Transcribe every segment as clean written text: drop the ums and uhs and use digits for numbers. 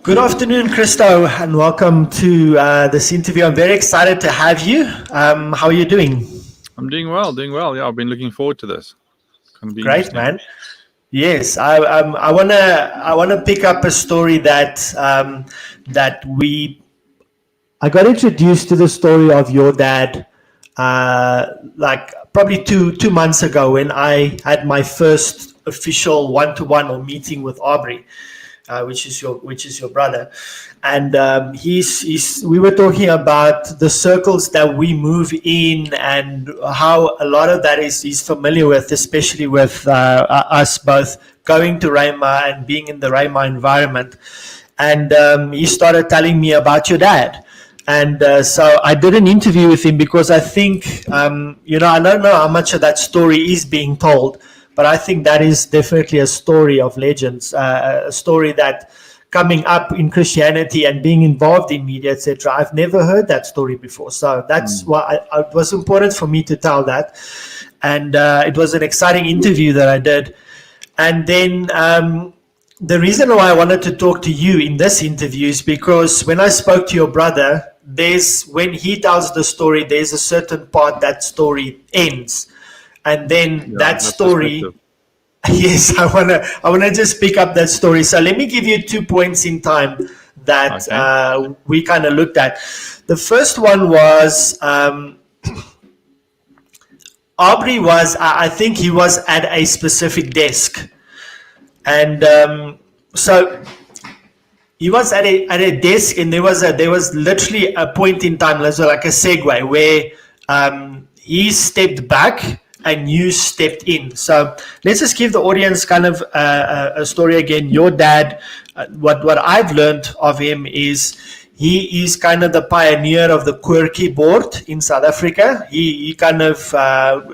Good afternoon, Cristo, and welcome to this interview. I'm very excited to have you. How are you doing? I'm doing well. Yeah, I've been looking forward to this. It's going to be Great, interesting. man. Yes, I wanna pick up a story that I got introduced to the story of your dad, like probably two months ago when I had my first official one-to-one or meeting with Aubrey. Which is your brother, and we were talking about the circles that we move in and how a lot of that is he's familiar with, especially with us both going to Rhema and being in the Rhema environment. And he started telling me about your dad. And so I did an interview with him because I think, I don't know how much of that story is being told, but I think that is definitely a story of legends, a story that coming up in Christianity and being involved in media, etc. I've never heard that story before. So that's why it was important for me to tell that. And it was an exciting interview that I did. And then the reason why I wanted to talk to you in this interview is because when I spoke to your brother, when he tells the story, there's a certain part that story ends. And then that story, yes, I wanna just pick up that story. So let me give you 2 points in time that we kind of looked at. The first one was Aubrey was, I think he was at a specific desk, and so he was at a desk, and there was literally a point in time, like a segue, where he stepped back and you stepped in. So let's just give the audience kind of a story again. Your dad, what I've learned of him is he is kind of the pioneer of the QWERTY board in South Africa. He kind of,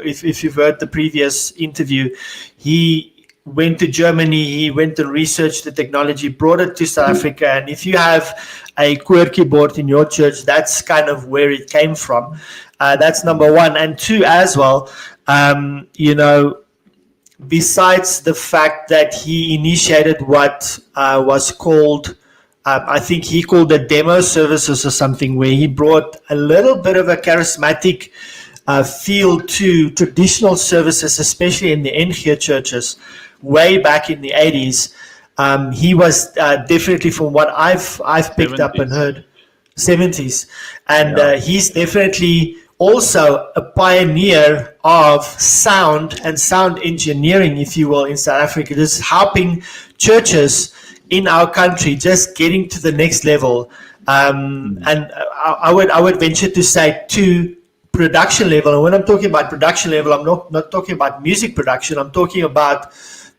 if you've heard the previous interview, he went to Germany, he went and researched the technology, brought it to South Africa. And if you have a QWERTY board in your church, that's kind of where it came from. That's number one. And two as well, besides the fact that he initiated what was called, I think he called it demo services or something, where he brought a little bit of a charismatic feel to traditional services, especially in the NG churches, way back in the 80s. He was definitely, from what I've picked 70s. Up and heard, 70s. And he's definitely also a pioneer of sound and sound engineering, if you will, in South Africa. This is helping churches in our country just getting to the next level. And I would venture to say to production level. And when I'm talking about production level, I'm not talking about music production. I'm talking about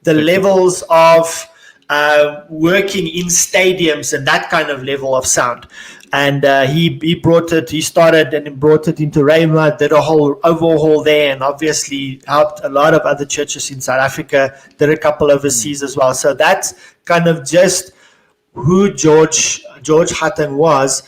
the levels of working in stadiums and that kind of level of sound. And he started and brought it into Rhema, did a whole overhaul there, and obviously helped a lot of other churches in South Africa, did a couple overseas as well. So that's kind of just who George Hutton was.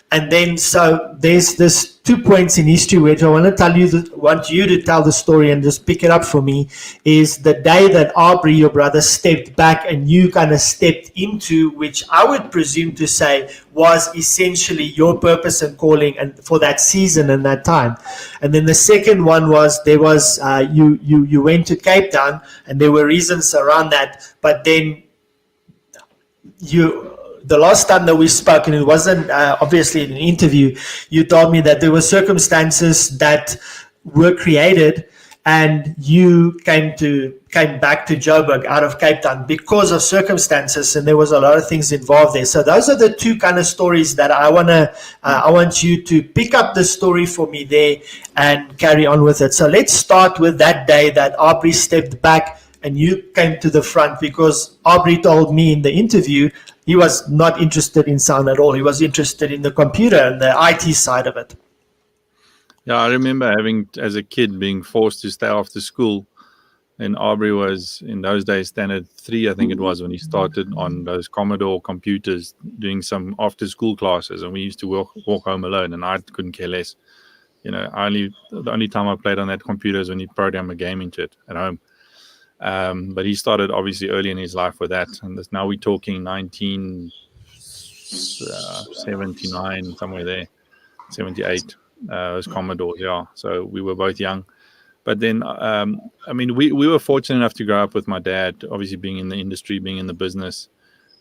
And then, so there's 2 points in history which I want you to tell the story and just pick it up for me. Is the day that Aubrey, your brother, stepped back and you kind of stepped into, which I would presume to say was essentially your purpose and calling, and for that season and that time. And then the second one was you went to Cape Town, and there were reasons around that, but then the last time that we spoke, and it wasn't obviously in an interview, you told me that there were circumstances that were created and you came back to Joburg out of Cape Town because of circumstances, and there was a lot of things involved there. So those are the two kind of stories that I want you to pick up the story for me there and carry on with it. So let's start with that day that Aubrey stepped back and you came to the front, because Aubrey told me in the interview he was not interested in sound at all. He was interested in the computer and the IT side of it. Yeah, I remember as a kid, being forced to stay after school. And Aubrey was, in those days, standard 3, I think it was, when he started on those Commodore computers doing some after-school classes. And we used to walk home alone, and I couldn't care less. The only time I played on that computer is when he programmed a game into it at home. But he started obviously early in his life with that, and now we're talking 79, somewhere there, 78. Those Commodores, yeah. So we were both young. But then, I mean, we were fortunate enough to grow up with my dad, obviously being in the industry, being in the business.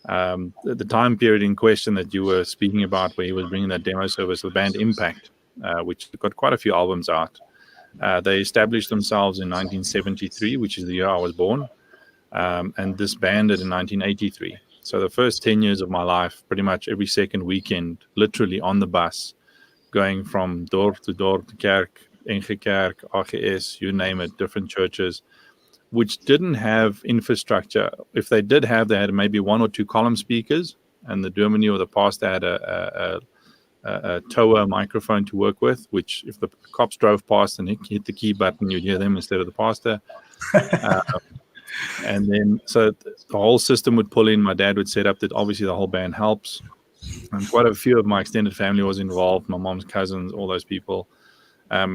The time period in question that you were speaking about, where he was bringing that demo service, the band Impact, which got quite a few albums out. They established themselves in 1973, which is the year I was born, and disbanded in 1983. So the first 10 years of my life, pretty much every second weekend, literally on the bus, going from door to kerk, NG Kerk, AGS, you name it, different churches, which didn't have infrastructure. If they did have, they had maybe one or two column speakers, and the dominee or the pastor had a tower microphone to work with, which if the cops drove past and hit the key button, you'd hear them instead of the pastor. And then, so the whole system would pull in. My dad would set up that. Obviously, the whole band helps. And quite a few of my extended family was involved, my mom's cousins, all those people.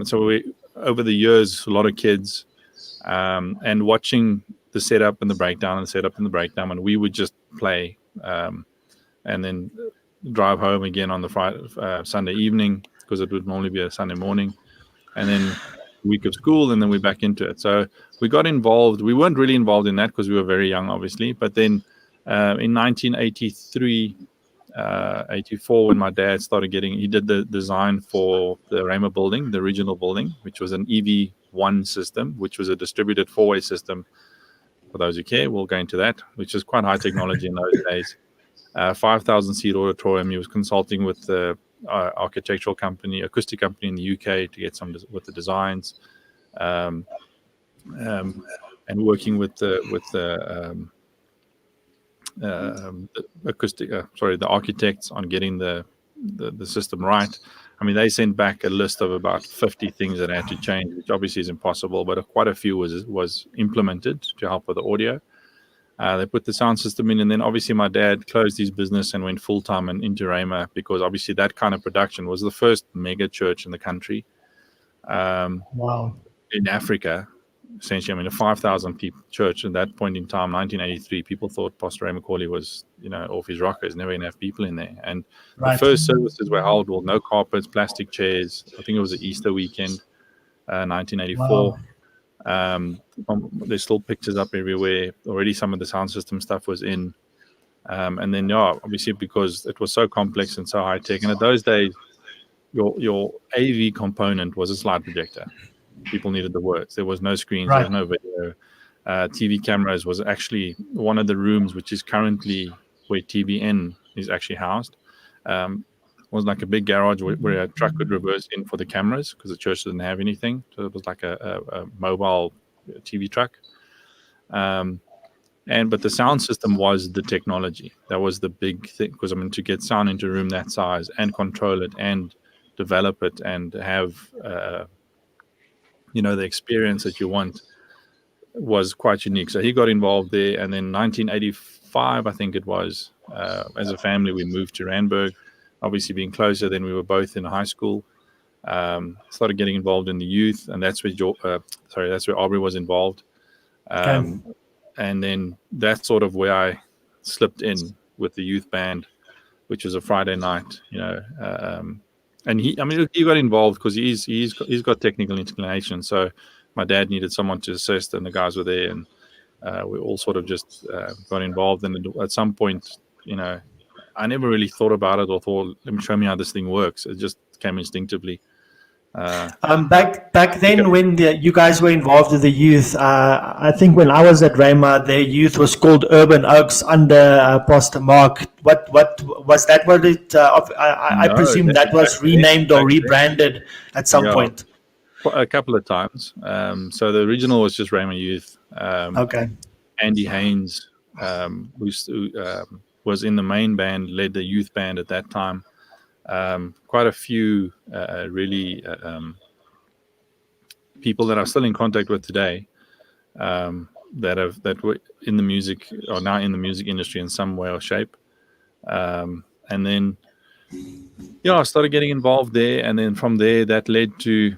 So we, over the years, a lot of kids, and watching the setup and the breakdown and the setup and the breakdown, and we would just play, and then drive home again on the Friday, Sunday evening, because it would normally be a Sunday morning, and then week of school, and then we're back into it. So we got involved. We weren't really involved in that because we were very young, obviously. But then in 1983, 84, when my dad started he did the design for the Rama building, the original building, which was an EV1 system, which was a distributed four-way system. For those who care, we'll go into that, which is quite high technology in those days. 5,000 seat auditorium. He was consulting with the architectural company, acoustic company in the UK to get some with the designs, and working with the acoustic, the architects on getting the system right. I mean, they sent back a list of about 50 things that had to change, which obviously is impossible, but quite a few was implemented to help with the audio. They put the sound system in, and then obviously my dad closed his business and went full-time and into Rama, because obviously that kind of production was the first mega church in the country. Wow. In Africa, essentially. I mean, a 5,000 people church at that point in time, 1983, people thought Pastor Ray McCauley was, off his rockers, never going to have people in there. And the first services were held with no carpets, plastic chairs. I think it was an Easter weekend, 1984. Wow. There's still pictures up everywhere. Already some of the sound system stuff was in. And then, obviously, because it was so complex and so high tech. And at those days, your AV component was a slide projector. People needed the words. There was no screens. There was no video. TV cameras was actually one of the rooms, which is currently where TBN is actually housed. Was like a big garage where a truck would reverse in for the cameras, because the church didn't have anything. So it was like a mobile TV truck. But the sound system was the technology. That was the big thing, because to get sound into a room that size and control it and develop it and have the experience that you want was quite unique. So he got involved there, and then 1985, I think it was, as a family we moved to Randburg. Obviously, being closer, then we were both in high school. Started getting involved in the youth, and that's where that's where Aubrey was involved. And then that's sort of where I slipped in with the youth band, which was a Friday night. And he got involved because he's got technical inclination. So my dad needed someone to assist, and the guys were there, and we all sort of just got involved. And at some point, I never really thought about it or thought, let me show me how this thing works. It just came instinctively. Back then, when you guys were involved with the youth, I think when I was at Rhema, their youth was called Urban Oaks under Pastor Mark. What was that? What it? I presume that was renamed or rebranded at some point. A couple of times. So the original was just Rhema Youth. Andy Haynes, who was in the main band, led the youth band at that time. Quite a few really people that I'm still in contact with today, that were in the music, or now in the music industry in some way or shape. And then I started getting involved there, and then from there that led to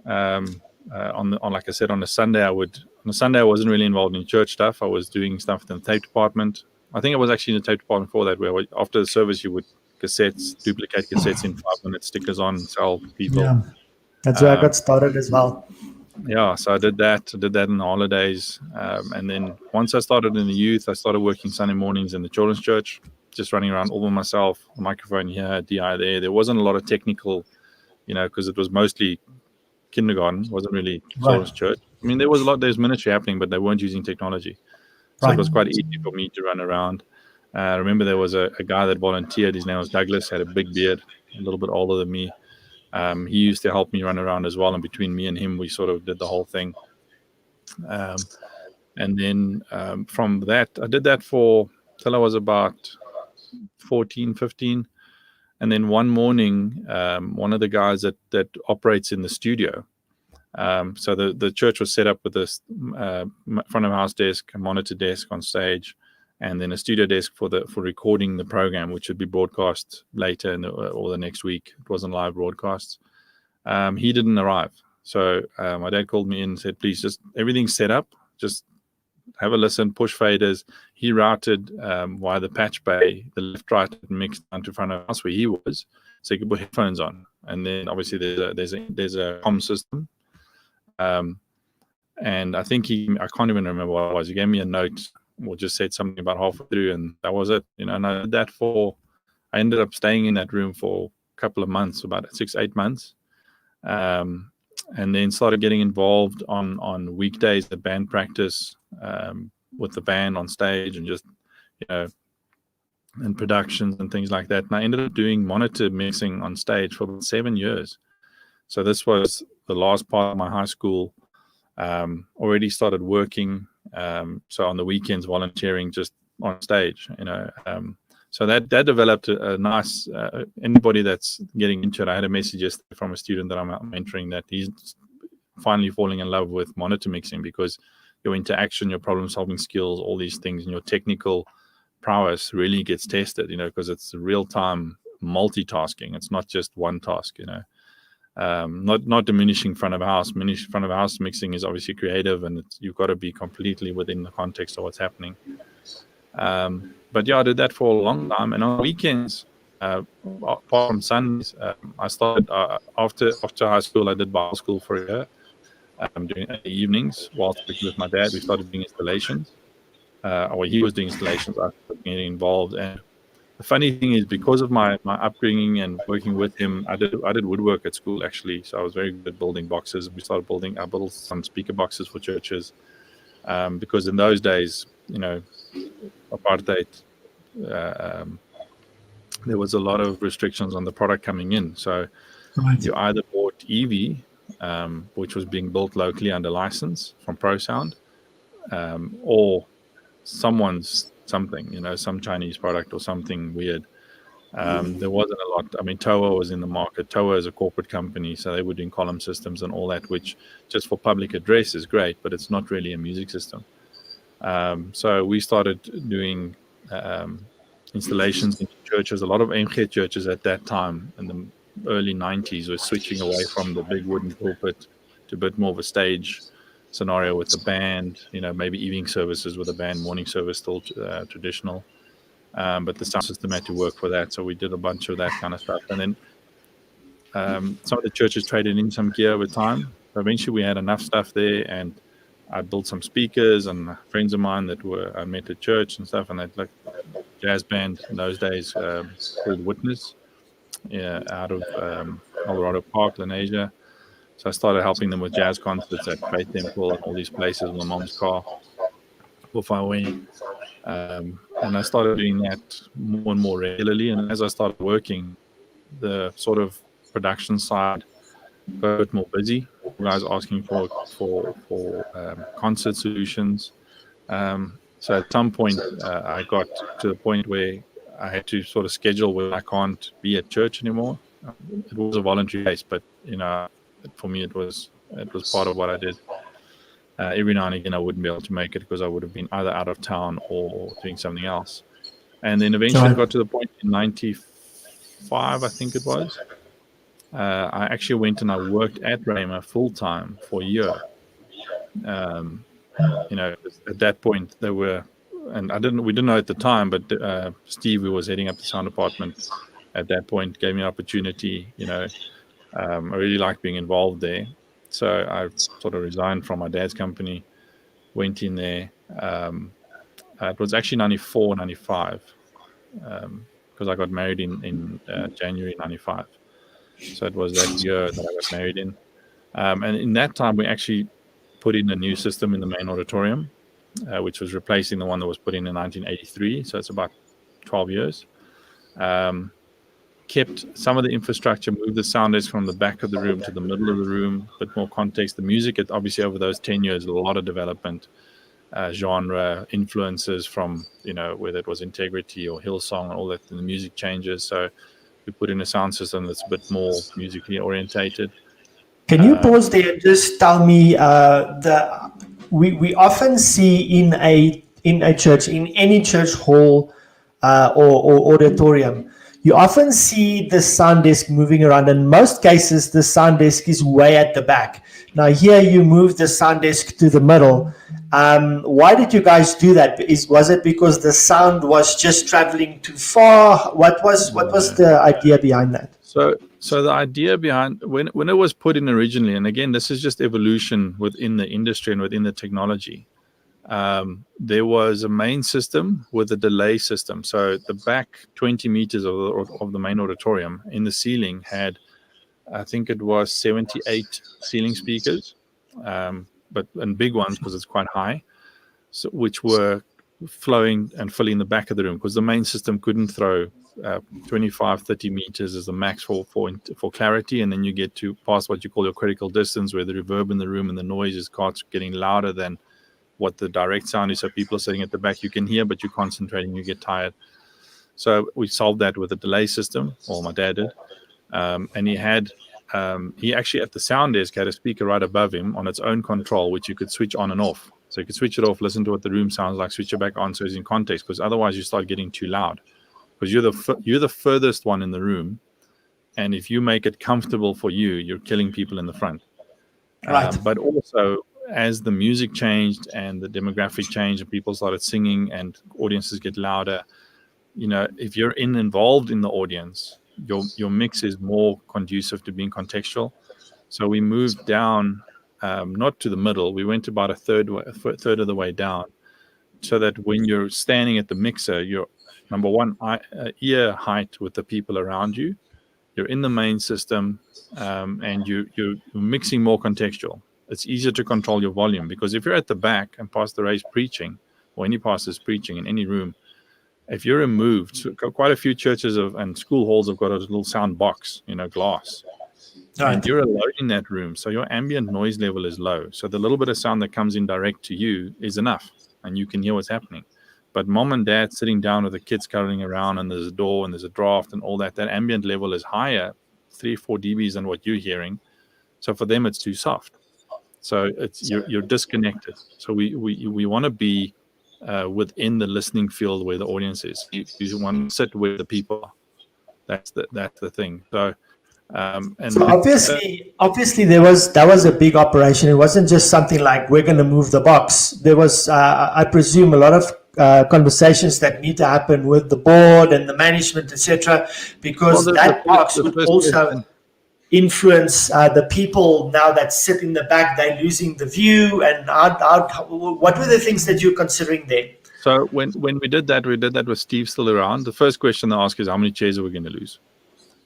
on like I said, on a Sunday I wasn't really involved in church stuff. I was doing stuff in the tape department. I think it was actually in the tape department for that, where after the service you would duplicate cassettes in 5-minute stickers on, sell people. Yeah. That's where I Um, got started as well. yeah, so I did that. I did that in the holidays, and then once I started in the youth, I started working Sunday mornings in the children's church, just running around all by myself. A microphone here, DI there. There wasn't a lot of technical, because it was mostly kindergarten. Wasn't really Right. children's church. I mean, there's ministry happening, but they weren't using technology, so it Right. was quite easy for me to run around. I remember there was a guy that volunteered. His name was Douglas. Had a big beard, a little bit older than me. He used to help me run around as well, and between me and him, we sort of did the whole thing. And then from that, I did that for till I was about 14, 15. And then one morning, one of the guys that operates in the studio, so the church was set up with this front of house desk, a monitor desk on stage, and then a studio desk for recording the program, which would be broadcast later or the next week. It wasn't live broadcasts. He didn't arrive. So my dad called me in and said, please, just everything's set up. Just have a listen, push faders. He routed via the patch bay, the left, right mix down to front of house where he was, so he could put headphones on. And then obviously there's a comm system. And I think I can't even remember what it was. He gave me a note or just said something about halfway through, and that was it. And I did that I ended up staying in that room for a couple of months, about 6-8 months. And then started getting involved on weekdays at band practice with the band on stage, and just and productions and things like that. And I ended up doing monitor mixing on stage for about 7 years. So this was the last part of my high school. Already started working, so on the weekends volunteering just on stage. So that developed a nice. Anybody that's getting into it, I had a message yesterday from a student that I'm mentoring that he's finally falling in love with monitor mixing, because your interaction, your problem solving skills, all these things, and your technical prowess really gets tested. Because it's real time multitasking. It's not just one task. Not diminishing front of house. Front of house mixing is obviously creative, and you've got to be completely within the context of what's happening. But yeah, I did that for a long time. And on weekends, apart from Sundays, I started after high school. I did Bible school for a year. During the evenings, whilst working with my dad, we started doing installations. Or he was doing installations. I started getting involved. And the funny thing is, because of my upbringing and working with him, I did woodwork at school actually. So I was very good at building boxes. I built some speaker boxes for churches, because in those days, apartheid, there was a lot of restrictions on the product coming in. So Right. you either bought EV, which was being built locally under license from ProSound, or someone's something, some Chinese product or something weird. There wasn't a lot. I mean, Toa was in the market. Toa is a corporate company, so they were doing column systems and all that, which just for public address is great, but it's not really a music system. So we started doing installations in churches. A lot of MG churches at that time in the early 90s were switching away from the big wooden pulpit to a bit more of a stage scenario with the band, maybe evening services with a band, morning service still traditional. But the sound system had to work for that. So we did a bunch of that kind of stuff. And then some of the churches traded in some gear over time. So eventually we had enough stuff there, and I built some speakers, and friends of mine I met at church and stuff, and they'd like jazz band in those days called Witness, out of Colorado Park, Asia. So I started helping them with jazz concerts at Faith Temple and all these places in my mom's car before I went. And I started doing that more and more regularly. And as I started working, the sort of production side got a bit more busy. Guys asking for concert solutions. So at some point, I got to the point where I had to sort of schedule where I can't be at church anymore. It was a voluntary base, but for me, it was part of what I did. Every now and again, I wouldn't be able to make it because I would have been either out of town or doing something else. And then eventually I got to the point in 95, I think it was. I actually went and I worked at Rayma full time for a year. At that point, there were and we didn't know at the time, but Steve, who was heading up the sound department at that point, gave me an opportunity. I really liked being involved there, so I sort of resigned from my dad's company, went in there. It was actually 94, 95, because I got married in January 95. So it was that year that I got married in. And in that time, we actually put in a new system in the main auditorium, which was replacing the one that was put in 1983. So it's about 12 years. Kept some of the infrastructure, moved the sound desk from the back of the room to the middle of the room, a bit more context. The music, obviously over those 10 years, a lot of development, genre influences from, whether it was Integrity or Hillsong and all that, and the music changes. So we put in a sound system that's a bit more musically orientated. Can you pause there and just tell me we often see in a church, in any church hall or auditorium, you often see the sound desk moving around. In most cases, the sound desk is way at the back. Now here you move the sound desk to the middle. Why did you guys do that? Was it because the sound was just traveling too far? What was the idea behind that? So the idea behind when it was put in originally, and again, this is just evolution within the industry and within the technology. There was a main system with a delay system. So the back 20 meters of the main auditorium in the ceiling had, I think it was 78 ceiling speakers, and big ones because it's quite high, so, which were flowing and filling the back of the room, because the main system couldn't throw 25, 30 meters as the max for clarity, and then you get to past what you call your critical distance, where the reverb in the room and the noise starts getting louder than what the direct sound is. So people are sitting at the back, you can hear, but you're concentrating, you get tired. So we solved that with a delay system, or my dad did, and he actually at the sound desk had a speaker right above him on its own control, which you could switch on and off. So you could switch it off, listen to what the room sounds like, switch it back on so it's in context, because otherwise you start getting too loud, because you're the furthest one in the room, and if you make it comfortable for you, you're killing people in the front. Right. But also, as the music changed and the demographic changed and people started singing and audiences get louder, if you're involved in the audience, your mix is more conducive to being contextual. So we moved down, not to the middle. We went about a third of the way down, so that when you're standing at the mixer, you're number one, ear height with the people around you. You're in the main system, and you're mixing more contextual. It's easier to control your volume, because if you're at the back and Pastor Ray's preaching, or any pastor's preaching in any room, if you're removed, so quite a few churches and school halls have got a little sound box, glass. Right. And you're alone in that room, so your ambient noise level is low. So the little bit of sound that comes in direct to you is enough, and you can hear what's happening. But mom and dad sitting down with the kids cuddling around, and there's a door and there's a draft and all that ambient level is higher, 3-4 dBs than what you're hearing. So for them, it's too soft. So you're disconnected. So we want to be within the listening field where the audience is. You want to sit where the people are. That's the thing. So obviously that was a big operation. It wasn't just something like we're going to move the box. There was, I presume, a lot of conversations that need to happen with the board and the management, etc. Because that box would also influence the people now that sit in the back. They're losing the view. And what were the things that you're considering there? So when we did that with Steve still around. The first question they ask is, how many chairs are we going to lose?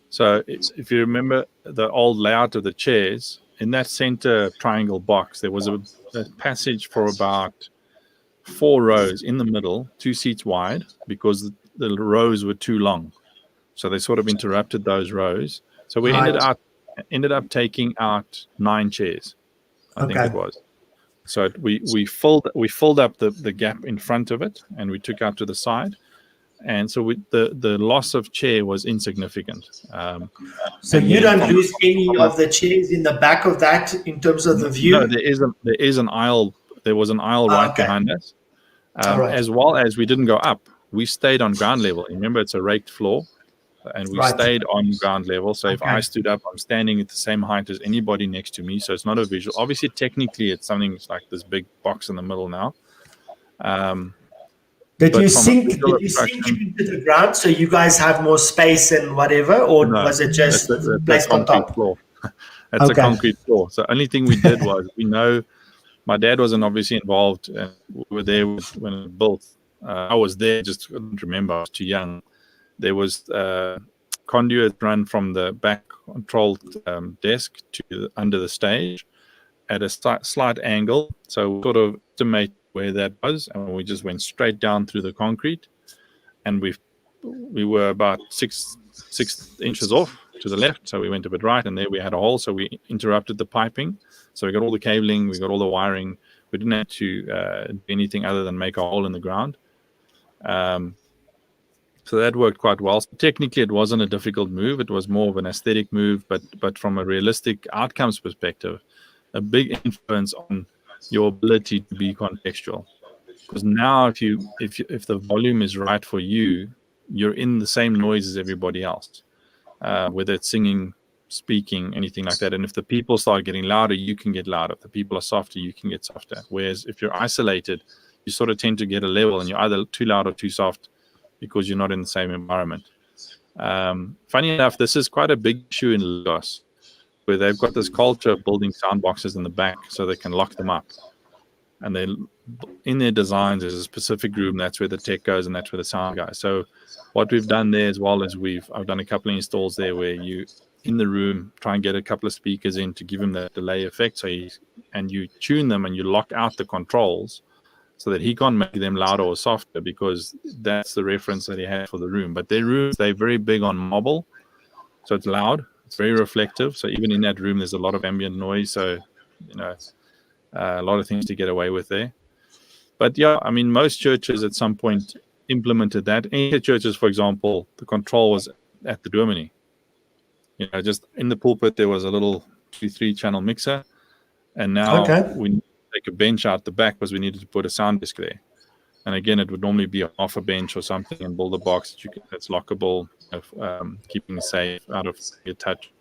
So if you remember the old layout of the chairs, in that center triangle box, there was a passage for about 4 rows in the middle, 2 seats wide, because the rows were too long. So they sort of interrupted those rows. So we ended up taking out 9 chairs, I think it was. So we filled up the gap in front of it, and we took out to the side. And so the loss of chair was insignificant. So you don't lose any of the chairs in the back of that in terms of the view? No, there is an aisle. There was an aisle right behind us. As well as we didn't go up. We stayed on ground level. Remember, it's a raked floor, and we stayed on ground level. So if I stood up, I'm standing at the same height as anybody next to me. So it's not a visual. Obviously, technically, it's something like this big box in the middle now. Did you But from a sink? visual Did you sink it obstruction, into the ground so you guys have more space and whatever, or no, was it just that's a placed on concrete top? floor. That's a Okay. concrete floor. So only thing we did was, we know my dad wasn't obviously involved, and we were there when it built. I was there, just couldn't remember. I was too young. There was conduit run from the back control desk to under the stage at a slight angle. So we sort of estimate where that was, and we just went straight down through the concrete, and we were about six inches off to the left, so we went a bit right, and there we had a hole, so we interrupted the piping. So we got all the cabling, we got all the wiring. We didn't have to do anything other than make a hole in the ground. So that worked quite well. So technically, it wasn't a difficult move. It was more of an aesthetic move, but from a realistic outcomes perspective, a big influence on your ability to be contextual. Because now, if the volume is right for you, you're in the same noise as everybody else, whether it's singing, speaking, anything like that. And if the people start getting louder, you can get louder. If the people are softer, you can get softer. Whereas if you're isolated, you sort of tend to get a level, and you're either too loud or too soft because you're not in the same environment. Funny enough, this is quite a big issue in Lagos, where they've got this culture of building sound boxes in the back so they can lock them up. And they, in their designs, there's a specific room, that's where the tech goes, and that's where the sound goes. So what we've done there, as well as I've done a couple of installs there where you, in the room, try and get a couple of speakers in to give him that delay effect. So you tune them and you lock out the controls so that he can't make them louder or softer, because that's the reference that he had for the room. But their rooms, they're very big on mobile, so it's loud, it's very reflective. So even in that room, there's a lot of ambient noise. So, a lot of things to get away with there. But yeah, I mean, most churches at some point implemented that. Ancient churches, for example, the control was at the domini. Just in the pulpit, there was a little 3-channel mixer, and now Okay. we take a bench out the back because we needed to put a sound disc there. And again, it would normally be off a bench or something, and build a box that's lockable, keeping it safe, out of your touch.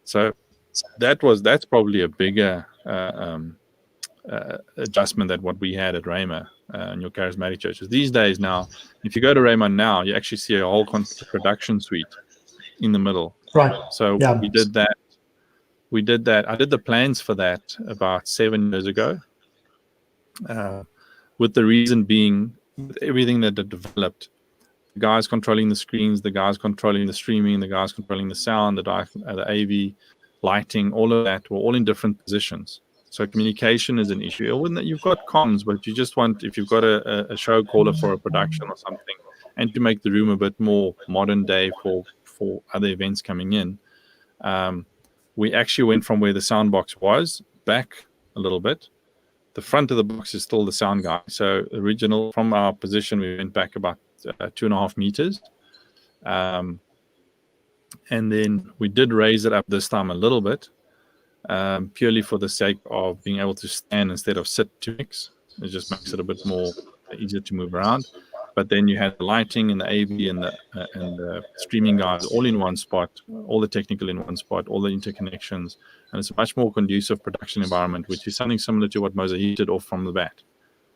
So that's probably a bigger adjustment than what we had at Rhema in your charismatic churches. These days now, if you go to Rhema now, you actually see a whole production suite in the middle. Right. So Yeah. we did that. I did the plans for that about 7 years ago, with the reason being, with everything that had developed, the guys controlling the screens, the guys controlling the streaming, the guys controlling the sound, the AV, lighting, all of that were all in different positions. So communication is an issue. You've got comms, but you just want, if you've got a show caller for a production or something, and to make the room a bit more modern day for other events coming in, we actually went from where the sound box was back a little bit. The front of the box is still the sound guy. So original, from our position, we went back about 2.5 meters. And then we did raise it up this time a little bit, purely for the sake of being able to stand instead of sit to mix. It just makes it a bit more easier to move around. But then you had the lighting and the AV and the streaming guys all in one spot, all the technical in one spot, all the interconnections, and it's a much more conducive production environment, which is something similar to what Mosaic did off from the bat.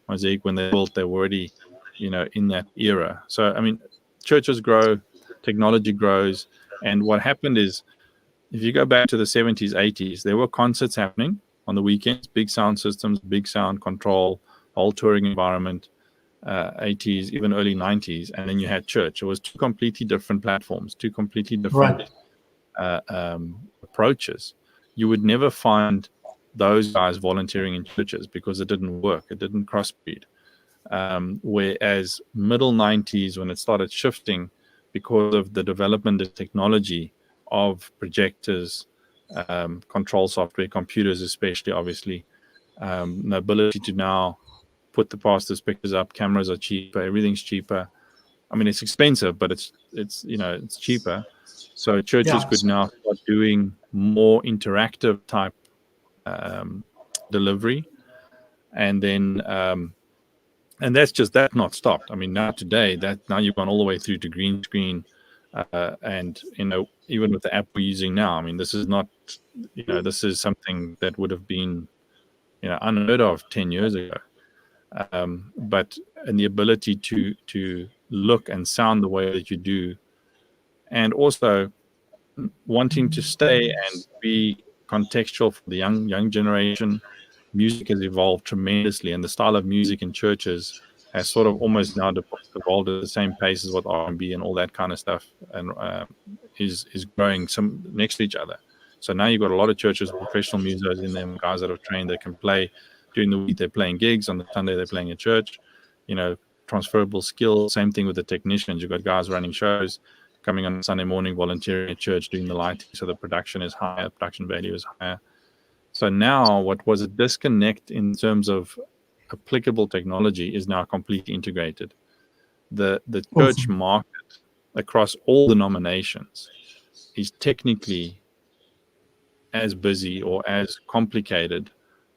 Mosaic, when they built, they were already, in that era. So I mean, churches grow, technology grows, and what happened is, if you go back to the 70s, 80s, there were concerts happening on the weekends, big sound systems, big sound control, whole touring environment. 80s, even early 90s, and then you had church. It was two completely different platforms, two completely different approaches. You would never find those guys volunteering in churches because it didn't work. It didn't crossbreed. Whereas middle 90s, when it started shifting because of the development of technology of projectors, control software, computers especially, obviously, the ability to now put the pastor's pictures up, cameras are cheaper, everything's cheaper. I mean, it's expensive, but it's cheaper. So churches could now start doing more interactive type delivery, and then and that's not stopped. I mean, now you've gone all the way through to green screen, and even with the app we're using now, I mean, this is not, this is something that would have been unheard of 10 years ago. but and the ability to look and sound the way that you do, and also wanting to stay and be contextual for the young generation. Music has evolved tremendously, and the style of music in churches has sort of almost now evolved at the same pace as what R&B and all that kind of stuff, and is growing some next to each other. So now you've got a lot of churches with professional musicians in them, guys that have trained that can play during the week. They're playing gigs, on the Sunday they're playing at church. Transferable skills. Same thing with the technicians. You've got guys running shows, coming on Sunday morning, volunteering at church, doing the lighting, so the production is higher, production value is higher. So now what was a disconnect in terms of applicable technology is now completely integrated. The church market across all denominations is technically as busy or as complicated,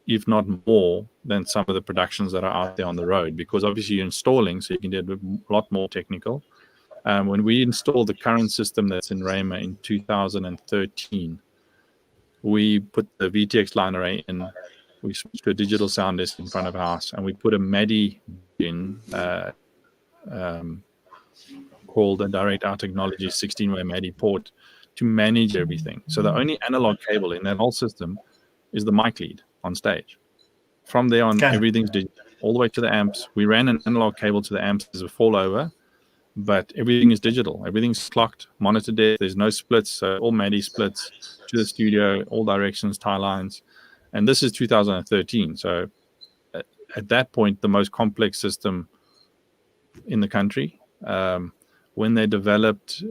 if not more, than some of the productions that are out there on the road, because obviously you're installing, so you can get a lot more technical. When we installed the current system that's in Rhema in 2013, we put the VTX line array in, we switched to a digital sound desk in front of house, and we put a MADI in called a direct out technology 16-way MADI port to manage everything. So the only analog cable in that whole system is the mic lead on stage. From there on, everything's digital, all the way to the amps. We ran an analog cable to the amps as a fallover, but everything is digital. Everything's clocked, monitored there. There's no splits, so all MADI splits to the studio, all directions, tie lines. And this is 2013. So at that point, the most complex system in the country. When they developed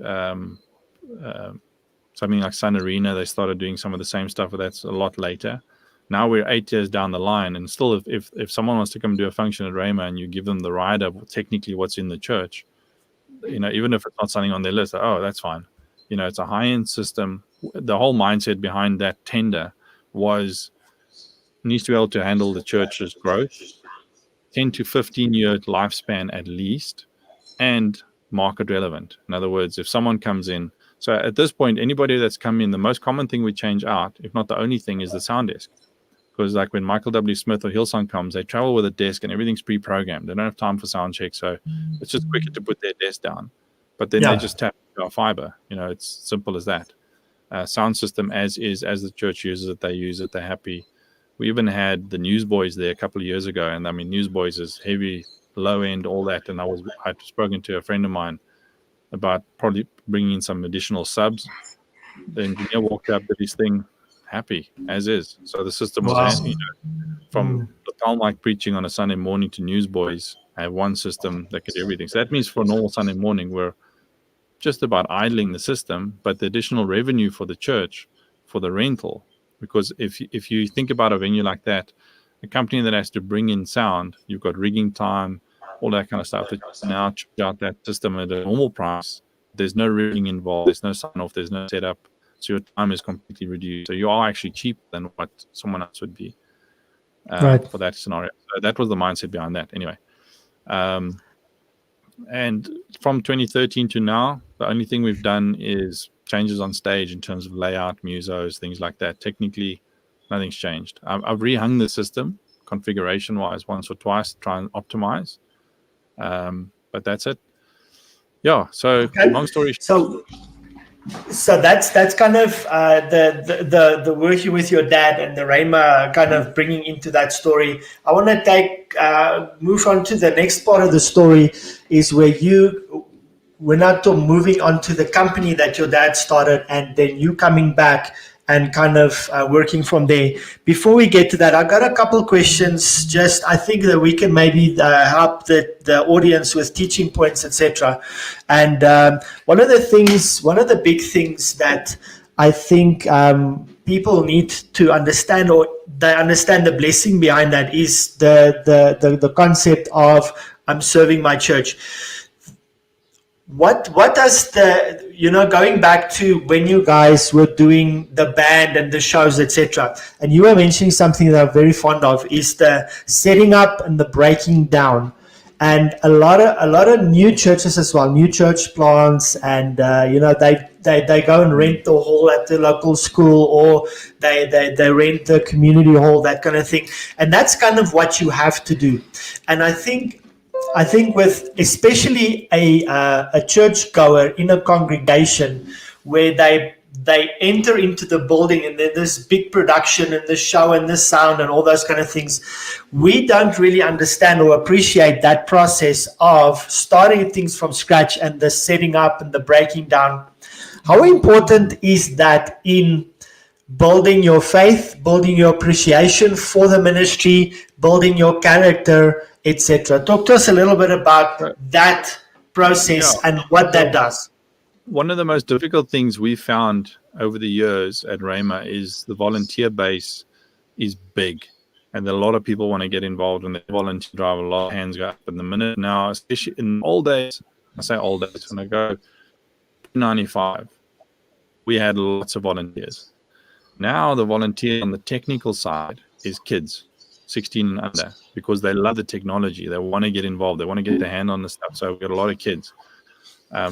something like Sun Arena, they started doing some of the same stuff, but that's a lot later. Now we're 8 years down the line, and still if someone wants to come do a function at Rhema and you give them the rider, technically what's in the church, even if it's not something on their list, oh, that's fine. It's a high-end system. The whole mindset behind that tender was needs to be able to handle the church's growth, 10 to 15-year lifespan at least, and market relevant. In other words, if someone comes in, so at this point, anybody that's come in, the most common thing we change out, if not the only thing, is the sound desk. Because like when Michael W. Smith or Hillsong comes, they travel with a desk and everything's pre-programmed. They don't have time for sound check, so it's just quicker to put their desk down. But then they just tap into our fiber. It's simple as that. Sound system as is, as the church uses it, they use it, they're happy. We even had the Newsboys there a couple of years ago, and I mean, Newsboys is heavy, low end, all that. And I'd spoken to a friend of mine about probably bringing in some additional subs. The engineer walked up with his thing, happy as is. So the system was from the Talmud preaching on a Sunday morning to Newsboys, I have one system that could do everything. So that means for a normal Sunday morning, we're just about idling the system, but the additional revenue for the church for the rental, because if you think about a venue like that, a company that has to bring in sound, you've got rigging time, all that kind of stuff, that you now charge out that system at a normal price. There's no rigging involved, there's no sign off, there's no setup, so your time is completely reduced. So you are actually cheaper than what someone else would be for that scenario. So that was the mindset behind that anyway. And from 2013 to now, the only thing we've done is changes on stage in terms of layout, musos, things like that. Technically, nothing's changed. I've rehung the system configuration-wise once or twice to try and optimize. But that's it. Yeah. So long story short. So that's kind of the working with your dad and the Rhema kind of bringing into that story. I want to move on to the next part of the story, is where we're not moving on to the company that your dad started, and then you coming back and kind of working from there. Before we get to that, I got a couple questions. Just I think that we can maybe help the audience with teaching points, etc. And one of the big things that I think people need to understand, or they understand the blessing behind that, is the concept of I'm serving my church. What does going back to when you guys were doing the band and the shows, etc., and you were mentioning something that I'm very fond of, is the setting up and the breaking down. and a lot of new churches as well, new church plants, and they go and rent the hall at the local school, or they rent the community hall, that kind of thing, and that's kind of what you have to do. And I think with especially a church goer in a congregation where they enter into the building, and then this big production and the show and the sound and all those kind of things, we don't really understand or appreciate that process of starting things from scratch and the setting up and the breaking down. How important is that in building your faith, building your appreciation for the ministry, building your character, etc.? Talk to us a little bit about that process and what that does. One of the most difficult things we found over the years at Rhema is the volunteer base is big, and a lot of people want to get involved, and they volunteer drive, a lot of hands go up. And the minute now, especially in old days, I say old days, when I go 95, we had lots of volunteers. Now the volunteer on the technical side is kids, 16 and under, because they love the technology. They want to get involved. They want to get their hand on the stuff. So we've got a lot of kids.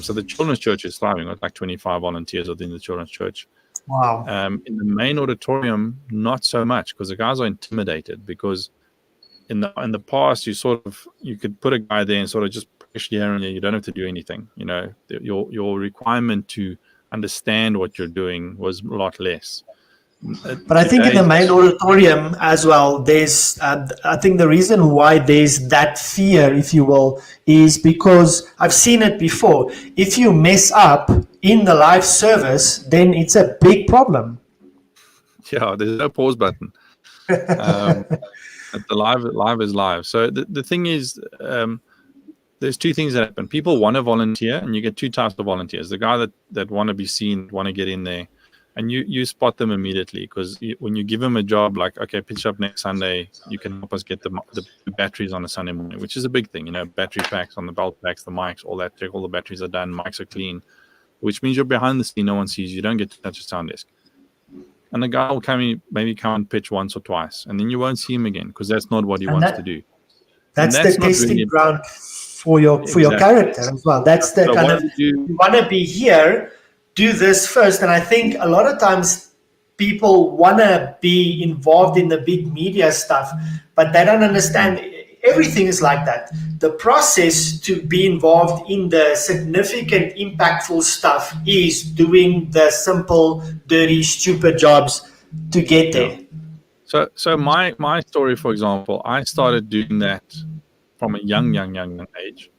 So the children's church is thriving with like 25 volunteers within the children's church. Wow. In the main auditorium, not so much, because the guys are intimidated. Because in the past, you could put a guy there and sort of just push here and there. You don't have to do anything. Your requirement to understand what you're doing was a lot less. But I think in the main auditorium as well, there's, I think the reason why there's that fear, if you will, is because I've seen it before. If you mess up in the live service, then it's a big problem. Yeah, there's no pause button. The live is live. So the thing is, there's two things that happen. People want to volunteer, and you get two types of volunteers. The guy that want to be seen, want to get in there. And you spot them immediately, because when you give them a job, like, okay, pitch up next Sunday, you can help us get the batteries on a Sunday morning, which is a big thing, battery packs on the belt packs, the mics, all that. Check all the batteries are done, mics are clean, which means you're behind the scene, no one sees you, don't get to touch a sound desk. And the guy will maybe come and pitch once or twice, and then you won't see him again, because that's not what he wants to do. That's the testing really ground for your character as well. That's the kind of, you want to be here, do this first. And I think a lot of times people want to be involved in the big media stuff, but they don't understand everything is like that. The process to be involved in the significant, impactful stuff is doing the simple, dirty, stupid jobs to get there. So my story, for example, I started doing that from a young age,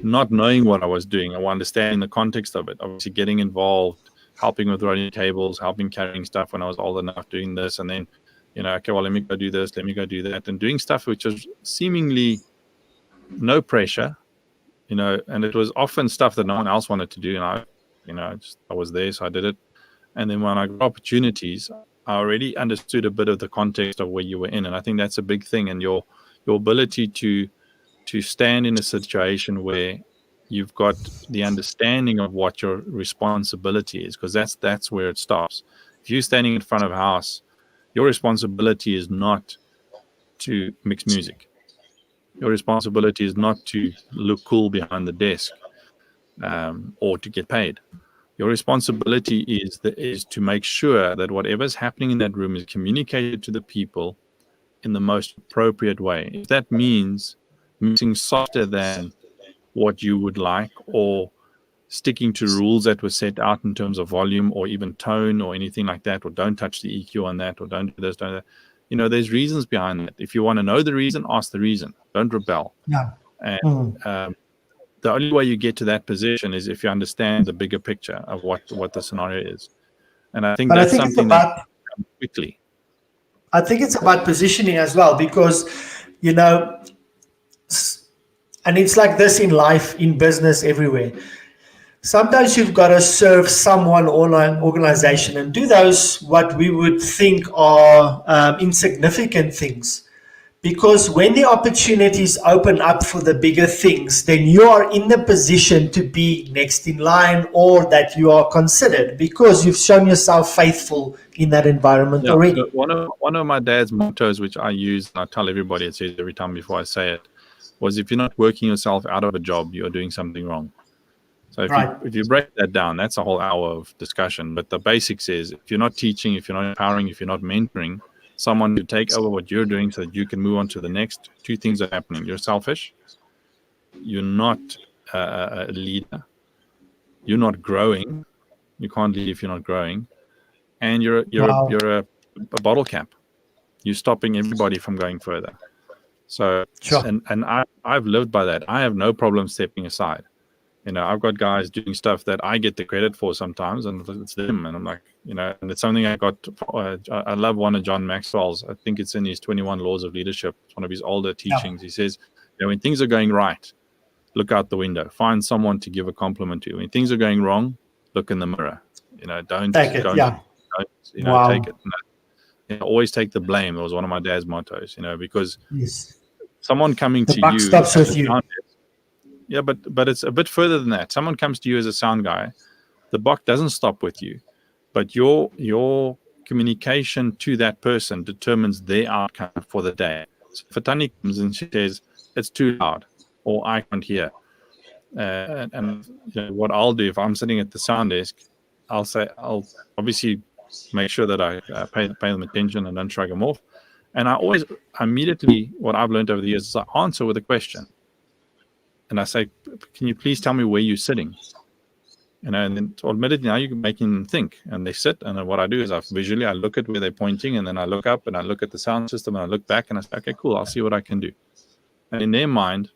not knowing what I was doing or understanding the context of it. Obviously getting involved, helping with running cables, helping carrying stuff when I was old enough, doing this, and then, okay, well, let me go do this, let me go do that, and doing stuff which was seemingly no pressure, and it was often stuff that no one else wanted to do, and I was there, so I did it. And then when I got opportunities, I already understood a bit of the context of where you were in, and I think that's a big thing, and your ability to stand in a situation where you've got the understanding of what your responsibility is, because that's where it stops. If you're standing in front of a house, your responsibility is not to mix music. Your responsibility is not to look cool behind the desk, or to get paid. Your responsibility is to make sure that whatever's happening in that room is communicated to the people in the most appropriate way. If that means mixing softer than what you would like, or sticking to rules that were set out in terms of volume or even tone or anything like that, or don't touch the EQ on that, or don't do this, don't do that. There's reasons behind that. If you want to know the reason, ask the reason. Don't rebel. Yeah. And the only way you get to that position is if you understand the bigger picture of what the scenario is. And I think that's something that comes quickly. I think it's about positioning as well, because, and it's like this in life, in business, everywhere. Sometimes you've got to serve someone or an organization and do those what we would think are insignificant things. Because when the opportunities open up for the bigger things, then you are in the position to be next in line, or that you are considered, because you've shown yourself faithful in that environment already. So one of my dad's mottos, which I use, and I tell everybody, it says every time before I say it, was if you're not working yourself out of a job, you're doing something wrong. So Right. if you break that down, that's a whole hour of discussion. But the basics is, if you're not teaching, if you're not empowering, if you're not mentoring someone to take over what you're doing so that you can move on to the next, two things are happening. You're selfish. You're not a leader. You're not growing. You can't lead if you're not growing. And Wow. you're a bottle cap. You're stopping everybody from going further. So, Sure. and I've lived by that. I have no problem stepping aside. I've got guys doing stuff that I get the credit for sometimes, and it's them. And I'm like, and it's something I got. I love one of John Maxwell's. I think it's in his 21 Laws of Leadership. It's one of his older teachings. He says, when things are going right, look out the window. Find someone to give a compliment to. When things are going wrong, look in the mirror. Don't take it. Don't take it. Always take the blame. It was one of my dad's mottos. Because someone coming to you stops with you. Yeah, but it's a bit further than that. Someone comes to you as a sound guy, the buck doesn't stop with you, but your communication to that person determines their outcome for the day. So if Tani comes and she says it's too loud or I can't hear, and what I'll do if I'm sitting at the sound desk, I'll obviously make sure that I pay them attention and don't shrug them off. And I immediately, what I've learned over the years is I answer with a question. And I say, can you please tell me where you're sitting? And then admittedly now you're making them think. And they sit, and then what I do is I look at where they're pointing, and then I look up and I look at the sound system and I look back and I say, okay, cool, I'll see what I can do. And in their mind,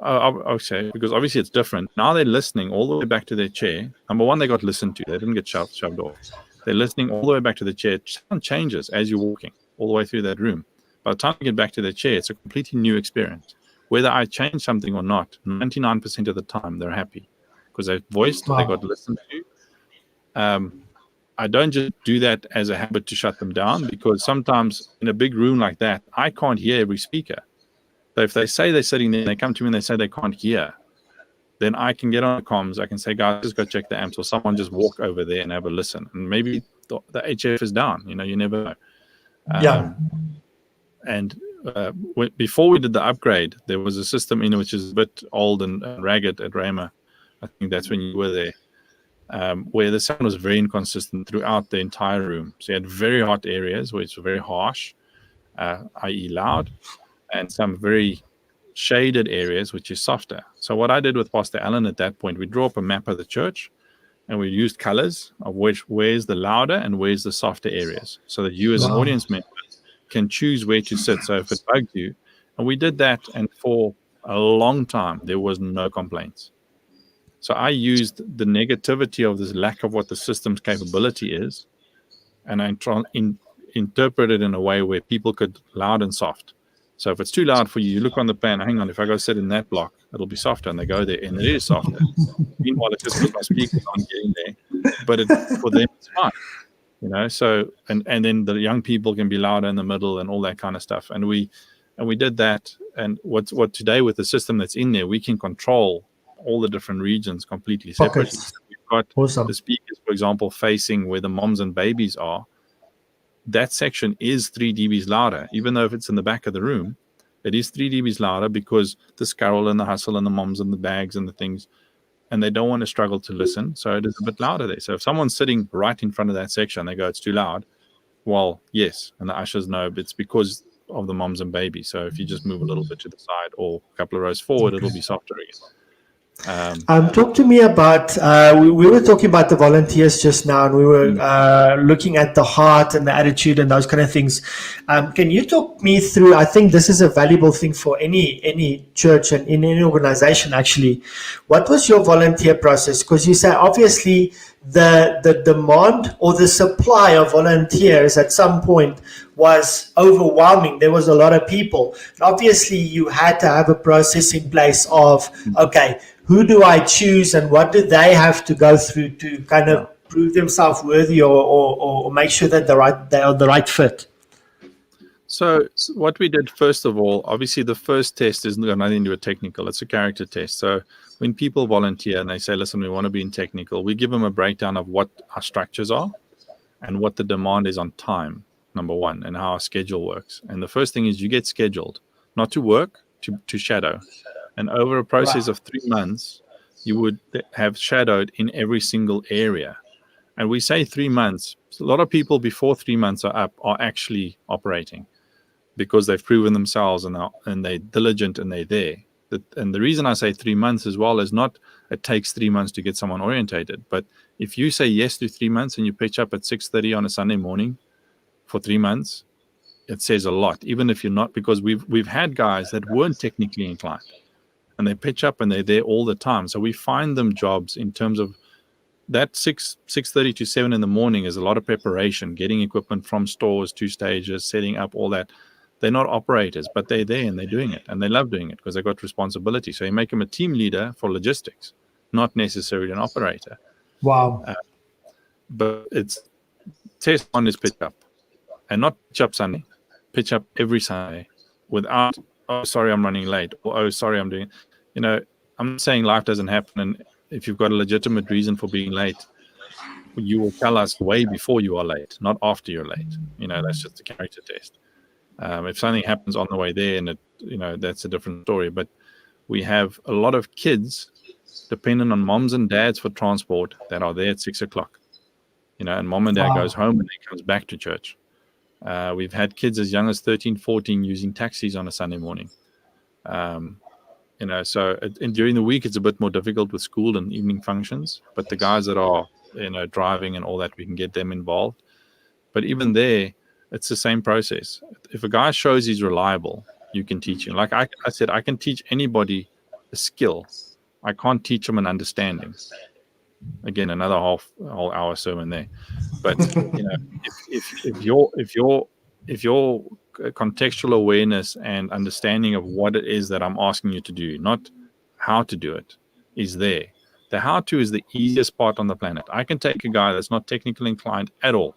I'll say, because obviously it's different. Now they're listening all the way back to their chair. Number one, they got listened to. They didn't get shoved off. They're listening all the way back to the chair. Sound changes as you're walking all the way through that room. By the time you get back to their chair, it's a completely new experience. Whether I change something or not, 99% of the time they're happy because they voiced, they got listened to. I don't just do that as a habit to shut them down, because sometimes in a big room like that, I can't hear every speaker. So if they say they're sitting there and they come to me and they say they can't hear, then I can get on the comms. I can say, guys, just go check the amps, or someone just walk over there and have a listen. And maybe the HF is down. You never know. And before we did the upgrade, there was a system which is a bit old and ragged at Rama. I think that's when you were there, where the sound was very inconsistent throughout the entire room. So you had very hot areas where it's very harsh, i.e. loud, and some very shaded areas, which is softer. So what I did with Pastor Allen at that point, we drew up a map of the church, and we used colors of where's the louder and where's the softer areas, so that you as an audience member can choose where to sit. So if it bugged you, and we did that, and for a long time there was no complaints. So I used the negativity of this lack of what the system's capability is, and I interpret it in a way where people could loud and soft. So if it's too loud for you, you look on the plan, hang on, if I go sit in that block, it'll be softer, and they go there, and it is softer. Meanwhile, it's just because my speakers aren't getting there, but for them it's fine. So and then the young people can be louder in the middle and all that kind of stuff. And we did that. And what today with the system that's in there, we can control all the different regions completely separately. So we've got the speakers, for example, facing where the moms and babies are. That section is 3 dBs louder, even though if it's in the back of the room, it is 3 dBs louder, because the scurrel and the hustle and the moms and the bags and the things, and they don't want to struggle to listen, so it is a bit louder there. So if someone's sitting right in front of that section, they go, it's too loud. Well, yes, and the ushers know, but it's because of the moms and babies. So if you just move a little bit to the side or a couple of rows forward, it'll be softer again. Talk to me about, we were talking about the volunteers just now, and we were looking at the heart and the attitude and those kind of things. Can you talk me through, I think this is a valuable thing for any church and in any organization actually. What was your volunteer process? Because you say obviously the demand or the supply of volunteers at some point was overwhelming. There was a lot of people. Obviously you had to have a process in place of, okay, who do I choose and what do they have to go through to kind of prove themselves worthy or make sure that they are the right fit? So what we did, first of all, obviously the first test is nothing to do with technical. It's a character test. So when people volunteer and they say, listen, we want to be in technical, we give them a breakdown of what our structures are and what the demand is on time, number one, and how our schedule works. And the first thing is you get scheduled, not to work, to shadow. And over a process of 3 months, you would have shadowed in every single area. And we say 3 months. So a lot of people before 3 months are up are actually operating because they've proven themselves and they're diligent and they're there. And the reason I say 3 months as well is not it takes 3 months to get someone orientated. But if you say yes to 3 months and you pitch up at 6:30 on a Sunday morning for 3 months, it says a lot, even if you're not, because we've had guys that weren't technically inclined and they pitch up and they're there all the time. So we find them jobs in terms of that 6:30 to 7 in the morning is a lot of preparation, getting equipment from stores to stages, setting up all that. They're not operators, but they're there and they're doing it and they love doing it because they've got responsibility. So you make them a team leader for logistics, not necessarily an operator. Wow. But it's test one is pitch up and not pitch up Sunday, pitch up every Sunday without, oh, sorry, I'm running late. Or, oh, sorry, I'm doing, I'm not saying life doesn't happen. And if you've got a legitimate reason for being late, you will tell us way before you are late, not after you're late. That's just a character test. If something happens on the way there, and that's a different story. But we have a lot of kids dependent on moms and dads for transport that are there at 6 o'clock. And mom and dad goes home and then comes back to church. We've had kids as young as 13, 14 using taxis on a Sunday morning. So during the week, it's a bit more difficult with school and evening functions. But the guys that are, driving and all that, we can get them involved. But even there, it's the same process. If a guy shows he's reliable, you can teach him. Like I said, I can teach anybody a skill. I can't teach them an understanding. Again, another whole hour sermon there. But if your contextual awareness and understanding of what it is that I'm asking you to do, not how to do it, is there. The how to is the easiest part on the planet. I can take a guy that's not technically inclined at all,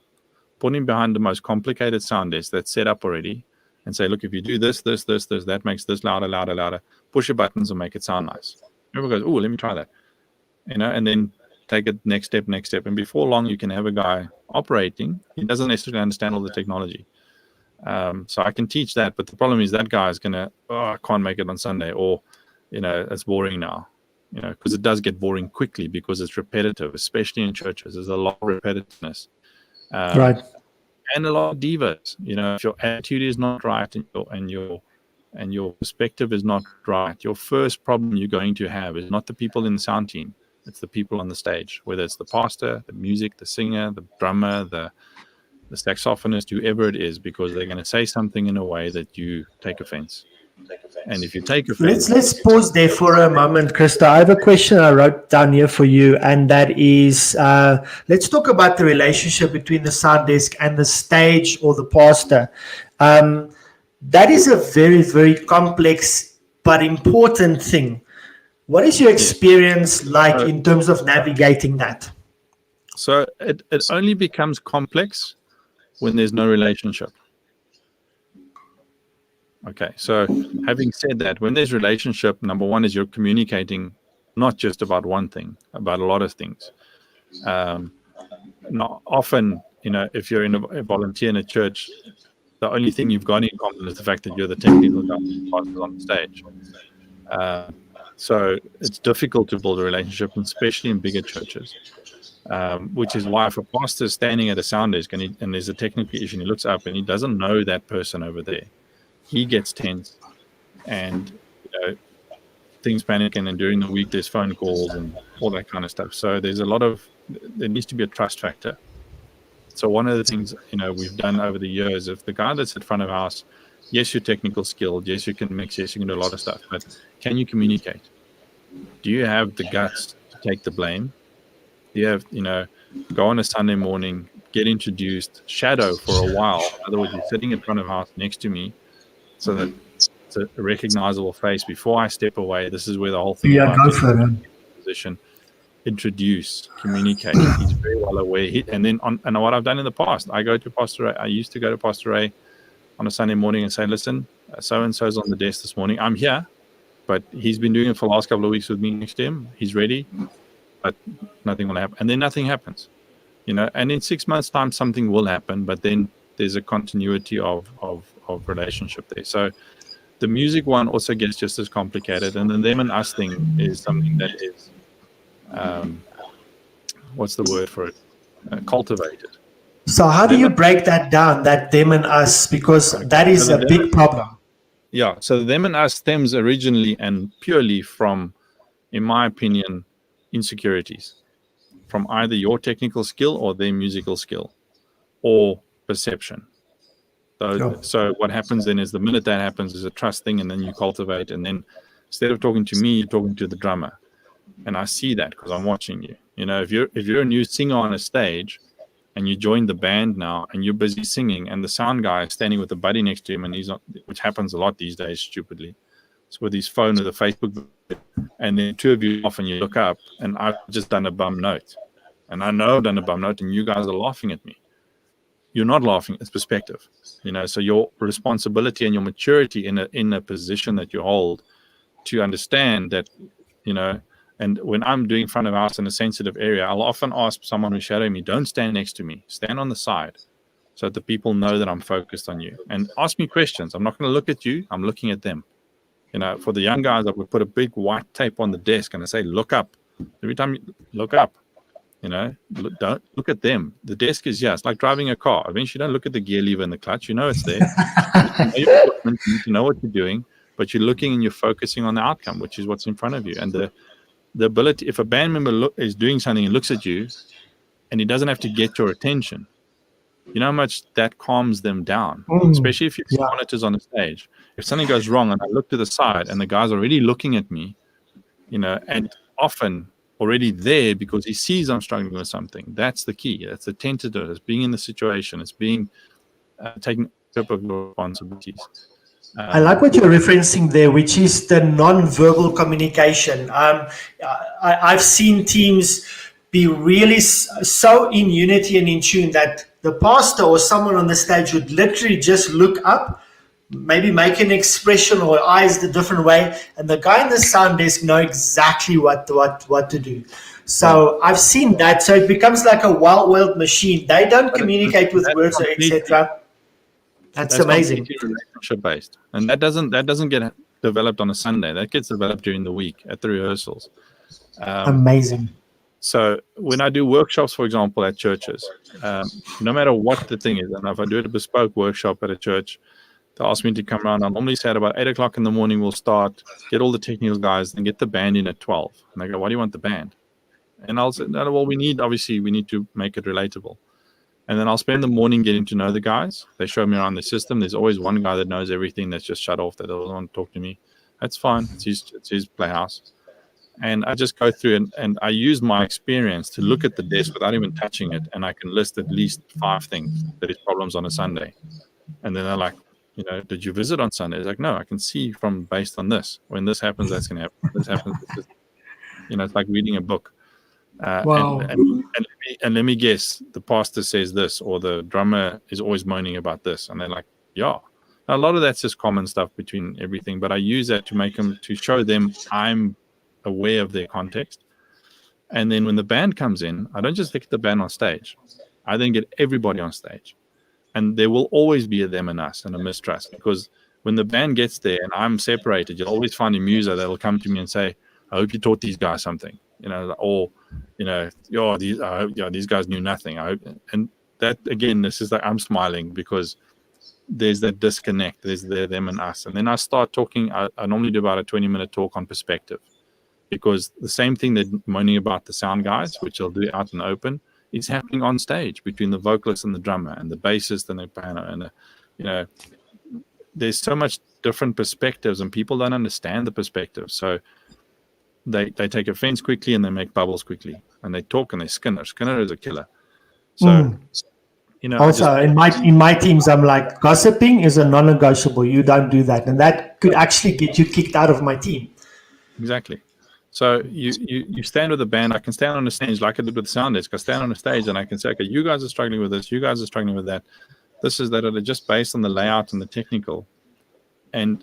put him behind the most complicated sound desk that's set up already, and say, look, if you do this, that makes this louder, push your buttons and make it sound nice. Everyone goes, oh, let me try that. And then take it next step. And before long, you can have a guy operating. He doesn't necessarily understand all the technology. So I can teach that. But the problem is that guy is going to, I can't make it on Sunday, or, it's boring now. Because it does get boring quickly because it's repetitive, especially in churches. There's a lot of repetitiveness. Right. And a lot of divas. If your attitude is not right and your perspective is not right, your first problem you're going to have is not the people in the sound team. It's the people on the stage, whether it's the pastor, the music, the singer, the drummer, the saxophonist, whoever it is, because they're going to say something in a way that you take offense. And if you take offense... Let's pause there for a moment, Cristo. I have a question I wrote down here for you, and that is, let's talk about the relationship between the sound desk and the stage or the pastor. That is a very, very complex but important thing. What is your experience like in terms of navigating that? So it only becomes complex when there's no relationship. Okay, so having said that, when there's relationship, number one is you're communicating not just about one thing, about a lot of things. Not often, if you're a volunteer in a church, the only thing you've got in common is the fact that you're the technical guy on the stage. So it's difficult to build a relationship, especially in bigger churches, which is why if a pastor is standing at a sound desk and there's a technical issue and he looks up and he doesn't know that person over there, he gets tense and things panic, and then during the week there's phone calls and all that kind of stuff. So there needs to be a trust factor. So one of the things we've done over the years, if the guy that's at front of house, yes, you're technical skilled, yes, you can mix, yes, you can do a lot of stuff, but can you communicate? Do you have the guts to take the blame? Do you have, go on a Sunday morning, get introduced, shadow for a while. In other words, you're sitting in front of house next to me so that it's a recognizable face. Before I step away, this is where the whole thing is about position. Introduce, communicate. He's very well aware. And then and what I've done in the past, I used to go to Pastor Ray on a Sunday morning and say, listen, so-and-so's on the desk this morning. I'm here, but he's been doing it for the last couple of weeks with me next to him. He's ready, but nothing will happen. And then nothing happens, and in 6 months' time, something will happen, but then there's a continuity of relationship there. So The music one also gets just as complicated, and then them and us thing is something that is, what's the word for it? Cultivated. So how do you break that down, that them and us? Because that is a big problem. Yeah, so them and us stems originally and purely from, in my opinion, insecurities from either your technical skill or their musical skill or perception. So what happens then is the minute that happens is a trust thing, and then you cultivate, and then instead of talking to me, you're talking to the drummer. And I see that because I'm watching you. You know, if you're a new singer on a stage and you join the band now and you're busy singing and the sound guy is standing with a buddy next to him and he's not, which happens a lot these days, stupidly. It's with his phone or the Facebook, and then two of you off and you look up and I've just done a bum note. And I know I've done a bum note and you guys are laughing at me. You're not laughing, it's perspective. You know, so your responsibility and your maturity in a position that you hold to understand that, you know, and when I'm doing front of house in a sensitive area, I'll often ask someone who's shadowing me, don't stand next to me, stand on the side so that the people know that I'm focused on you. And ask me questions. I'm not going to look at you, I'm looking at them. You know, for the young guys, I would put a big white tape on the desk and I say, look up. Every time you look up, you know, don't look at them. The desk is, it's like driving a car. Eventually, don't look at the gear lever and the clutch. You know it's there. You need to know what you're doing, but you're looking and you're focusing on the outcome, which is what's in front of you. And the ability, if a band member is doing something and looks at you and he doesn't have to get your attention, you know how much that calms them down, especially if you have monitors on the stage. If something goes wrong and I look to the side and the guy's already looking at me, you know, and often already there because he sees I'm struggling with something, that's the key. That's the tentative. It's being in the situation. It's being taking up of your responsibilities. I like what you're referencing there, which is the non-verbal communication. I've seen teams be really so in unity and in tune that the pastor or someone on the stage would literally just look up, maybe make an expression or eyes the different way, and the guy in the sound desk know exactly what to do. So I've seen that. So it becomes like a well-oiled machine. They don't communicate with words or etc. That's amazing. Relationship based, and that doesn't get developed on a Sunday. That gets developed during the week at the rehearsals. Amazing. So when I do workshops, for example, at churches, no matter what the thing is, and if I do a bespoke workshop at a church, they ask me to come around. I'll normally say at about 8 o'clock in the morning, we'll start, get all the technical guys, and get the band in at 12. And they go, why do you want the band? And I'll say, no, well, we need to make it relatable. And then I'll spend the morning getting to know the guys. They show me around the system. There's always one guy that knows everything that's just shut off, that doesn't want to talk to me. That's fine. It's his playhouse. And I just go through and I use my experience to look at the desk without even touching it. And I can list at least 5 things that is problems on a Sunday. And then they're like, you know, did you visit on Sunday? It's like, no, I can see from based on this. When this happens, that's going to happen. This happens. You know, it's like reading a book. Wow. And let me guess, the pastor says this, or the drummer is always moaning about this, and they're like, yeah. Now, a lot of that's just common stuff between everything, but I use that to show them I'm aware of their context. And then when the band comes in, I don't just get the band on stage. I then get everybody on stage, and there will always be a them and us and a mistrust, because when the band gets there and I'm separated, you'll always find a muser that'll come to me and say, I hope you taught these guys something. You know, or, you know, these guys knew nothing. And that, again, this is like I'm smiling because there's that disconnect. There's them and us. And then I start talking. I normally do about a 20-minute talk on perspective, because the same thing that moaning about the sound guys, which I'll do out in the open, is happening on stage between the vocalist and the drummer and the bassist and the piano. And, you know, there's so much different perspectives and people don't understand the perspective. So they take offense quickly and they make bubbles quickly, and they talk and they Skinner is a killer. So you know, also in my teams, I'm like, gossiping is a non-negotiable. You don't do that, and that could actually get you kicked out of my team. Exactly. So you stand with the band. I can stand on the stage like I did with the sound desk. I stand on the stage and I can say, okay, you guys are struggling with this, you guys are struggling with that, this is that, just based on the layout and the technical, and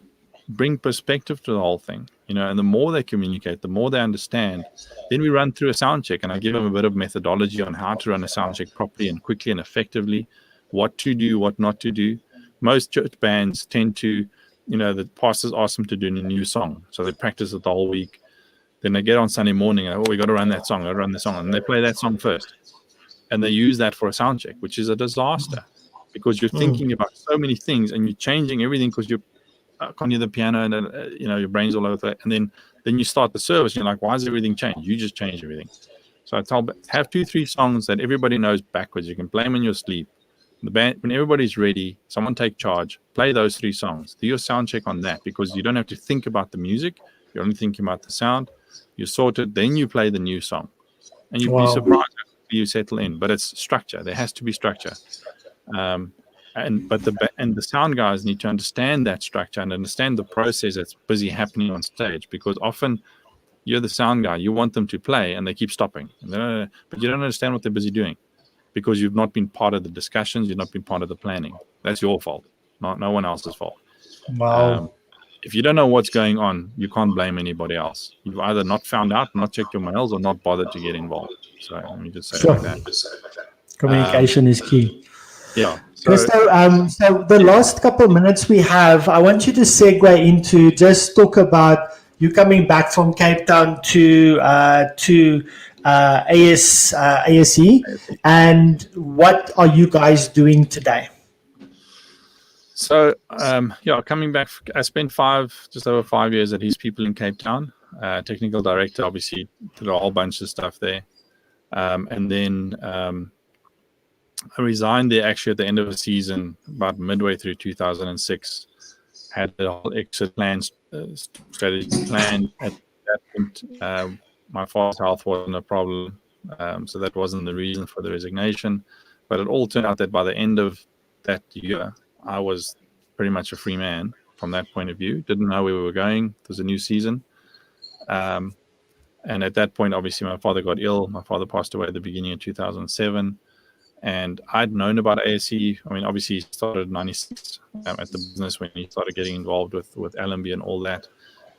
bring perspective to the whole thing, you know. And the more they communicate, the more they understand. Then we run through a sound check, and I give them a bit of methodology on how to run a sound check properly and quickly and effectively, what to do, what not to do. Most church bands tend to the pastors ask them to do a new song, so they practice it the whole week. Then they get on Sunday morning, and, we got to run that song, and they play that song first, and they use that for a sound check, which is a disaster, because you're thinking about so many things and you're changing everything because you're can't hear the piano, and your brain's all over the place. And then you start the service, and you're like, why has everything changed? You just changed everything. So I have 2-3 songs that everybody knows backwards. You can play them in your sleep. The band, when everybody's ready, someone take charge, play those 3 songs, do your sound check on that, because you don't have to think about the music. You're only thinking about the sound. You sort it, then you play the new song, and you'd be surprised how you settle in. But it's structure. There has to be structure. And the sound guys need to understand that structure and understand the process that's busy happening on stage, because often you're the sound guy, you want them to play and they keep stopping, but you don't understand what they're busy doing, because you've not been part of the discussions, you've not been part of the planning. That's your fault, not no one else's fault. If you don't know what's going on, you can't blame anybody else. You've either not found out, not checked your mails, or not bothered to get involved. So let me just say it like that. Communication is key. Yeah. Cristo, so the last couple of minutes we have, I want you to segue into just talk about you coming back from Cape Town to ASE, and what are you guys doing today? So, coming back, I spent just over 5 years at His People in Cape Town. Technical director, obviously, did a whole bunch of stuff there. And then I resigned there actually at the end of the season, about midway through 2006. Had the whole exit plan, strategy plan. At that point, my father's health wasn't a problem, so that wasn't the reason for the resignation. But it all turned out that by the end of that year, I was pretty much a free man from that point of view. Didn't know where we were going. It was a new season. And at that point, obviously, my father got ill. My father passed away at the beginning of 2007. And I'd known about ASE. I mean, obviously, he started in 96 at the business when he started getting involved with Allenby and all that.